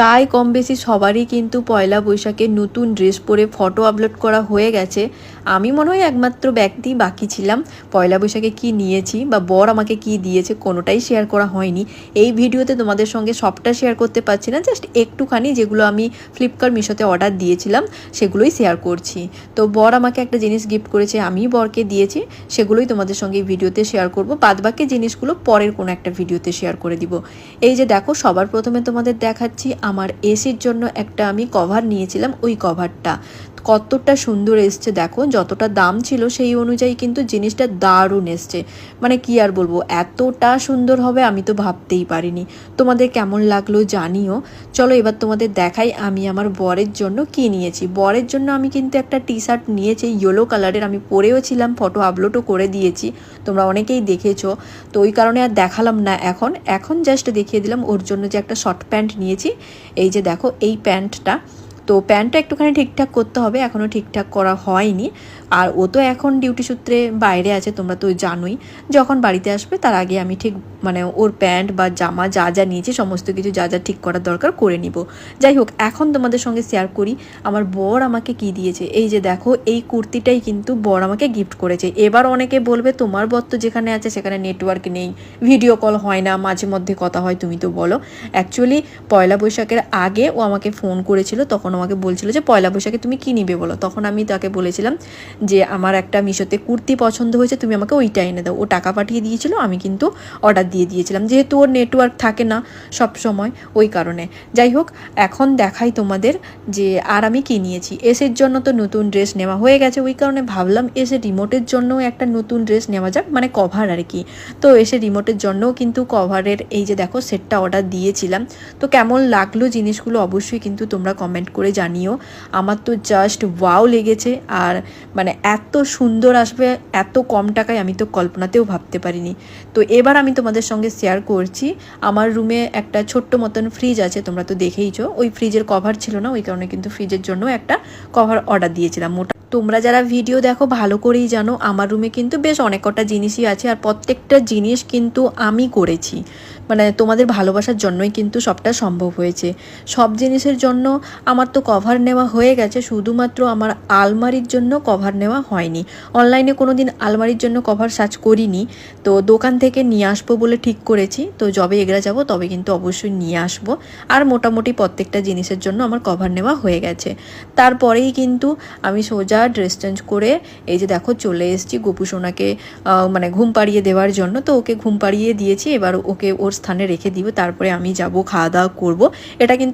প্রায় কম বেশি সবারই কিন্তু পয়লা বৈশাখে নতুন ড্রেস পরে ফটো আপলোড করা হয়ে গেছে। আমি মনে হয় একমাত্র ব্যক্তি বাকি ছিলাম পয়লা বৈশাখে কি নিয়েছি বা বর আমাকে কি দিয়েছে কোনোটাই শেয়ার করা হয়নি। এই ভিডিওতে তোমাদের সঙ্গে সবটা শেয়ার করতে পারছি না, জাস্ট একটুখানি যেগুলো আমি ফ্লিপকার্ট মিশোতে অর্ডার দিয়েছিলাম সেগুলোই শেয়ার করছি। তো বর আমাকে একটা জিনিস গিফট করেছে, আমি বরকে দিয়েছি, সেগুলোই তোমাদের সঙ্গে এই ভিডিওতে শেয়ার করব। বাদবাকি জিনিসগুলো পরের কোনো একটা ভিডিওতে শেয়ার করে দিব। এই যে দেখো, সবার প্রথমে তোমাদের দেখাচ্ছি আমার এসির জন্য একটা আমি কভার নিয়েছিলাম। ওই কভারটা কতটা সুন্দর এসছে দেখো, যতটা দাম ছিল সেই অনুযায়ী কিন্তু জিনিসটা দারুণ এসছে। মানে কি আর বলবো, এতটা সুন্দর হবে আমি তো ভাবতেই পারিনি। তোমাদের কেমন লাগলো জানিও। চলো এবার তোমাদের দেখাই আমি আমার বরের জন্য কি নিয়েছি। বরের জন্য আমি কিন্তু একটা টি শার্ট নিয়েছি ইয়েলো কালারের, আমি পরেও ছিলাম, ফটো আপলোডও করে দিয়েছি, তোমরা অনেকেই দেখেছো। তো ওই কারণে আর দেখালাম না, এখন জাস্ট দেখিয়ে দিলাম ওর জন্য যে একটা শর্ট প্যান্ট নিয়েছি। এই যে দেখো এই প্যান্টটা, তো প্যান্টটা একটুখানি ঠিকঠাক করতে হবে, এখনও ঠিকঠাক করা হয়নি। আর ও তো এখন ডিউটি সূত্রে বাইরে আছে, তোমরা তো জানোই। যখন বাড়িতে আসবে তার আগে আমি ঠিক মানে ওর প্যান্ট বা জামা যা যা নিয়েছি সমস্ত কিছু যা যা ঠিক করার দরকার করে নিব। যাই হোক, এখন তোমাদের সঙ্গে শেয়ার করি আমার বর আমাকে কি দিয়েছে। এই যে দেখো, এই কুর্তিটাই কিন্তু বর আমাকে গিফট করেছে। এবার অনেকে বলবে তোমার বর তো যেখানে আছে সেখানে নেটওয়ার্ক নেই, ভিডিও কল হয় না, মাঝে মধ্যে কথা হয়, তুমি তো বলো। অ্যাকচুয়ালি পয়লা বৈশাখের আগে ও আমাকে ফোন করেছিল, তখন আমাকে বলছিল যে পয়লা বৈশাখে তুমি কী নিবে বলো। তখন আমি তাকে বলেছিলাম যে আমার একটা মিশোতে কুর্তি পছন্দ হয়েছে, তুমি আমাকে ওইটা এনে দাও। ও টাকা পাঠিয়ে দিয়েছিল, আমি কিন্তু অর্ডার দিয়ে দিয়েছিলাম, যেহেতু ওর নেটওয়ার্ক থাকে না সব সময়, ওই কারণে। যাই হোক, এখন দেখাই তোমাদের যে আর আমি কি নিয়েছি। এসের জন্য তো নতুন ড্রেস নেওয়া হয়ে গেছে, ওই কারণে ভাবলাম এসে রিমোটের জন্য একটা নতুন ড্রেস নেওয়া যাক, মানে কভার আর কি। তো এসে রিমোটের জন্যও কিন্তু কভারের এই যে দেখো সেটটা অর্ডার দিয়েছিলাম। তো কেমন লাগলো জিনিসগুলো অবশ্যই কিন্তু তোমরা কমেন্ট করে জানিও। আমার তো জাস্ট ওয়াও লেগেছে, আর মানে এত সুন্দর আসবে এত কম টাকায় আমি তো কল্পনাতেও ভাবতে পারিনি। তো এবার আমি তোমাদের সঙ্গে শেয়ার করছি, আমার রুমে একটা ছোট্ট মতন ফ্রিজ আছে, তোমরা তো দেখেইছো। ওই ফ্রিজের কভার ছিল না, ওই কারণে কিন্তু ফ্রিজের জন্য একটা কভার অর্ডার দিয়েছিলাম। তোমরা যারা ভিডিও দেখো ভালো করেই জানো আমার রুমে কিন্তু বেশ অনেক কটা জিনিসই আছে, আর প্রত্যেকটা জিনিস কিন্তু আমি করেছি, মানে তোমাদের ভালোবাসার জন্যই কিন্তু সবটা সম্ভব হয়েছে। সব জিনিসের জন্য আমার তো কভার নেওয়া হয়ে গেছে, শুধুমাত্র আমার আলমারির জন্য কভার নেওয়া হয়নি। অনলাইনে কোনো দিন আলমারির জন্য কভার সার্চ করিনি, তো দোকান থেকে নিয়ে আসবো বলে ঠিক করেছি। তো যবে এগরা যাব তবে কিন্তু অবশ্যই নিয়ে আসবো। আর মোটামুটি প্রত্যেকটা জিনিসের জন্য আমার কভার নেওয়া হয়ে গেছে। তারপরেই কিন্তু আমি সোজা ড্রেস চেঞ্জ করে এই যে দেখো চলে এসেছি গোপু সোনাকে মানে ঘুম পাড়িয়ে দেওয়ার জন্য। তো ওকে ঘুম পাড়িয়ে দিয়েছি, এবার ওকে ওর স্থানে রেখে দিব, তারপরে আমি যাব খাওয়া দাওয়া করবো। এটা কিন্তু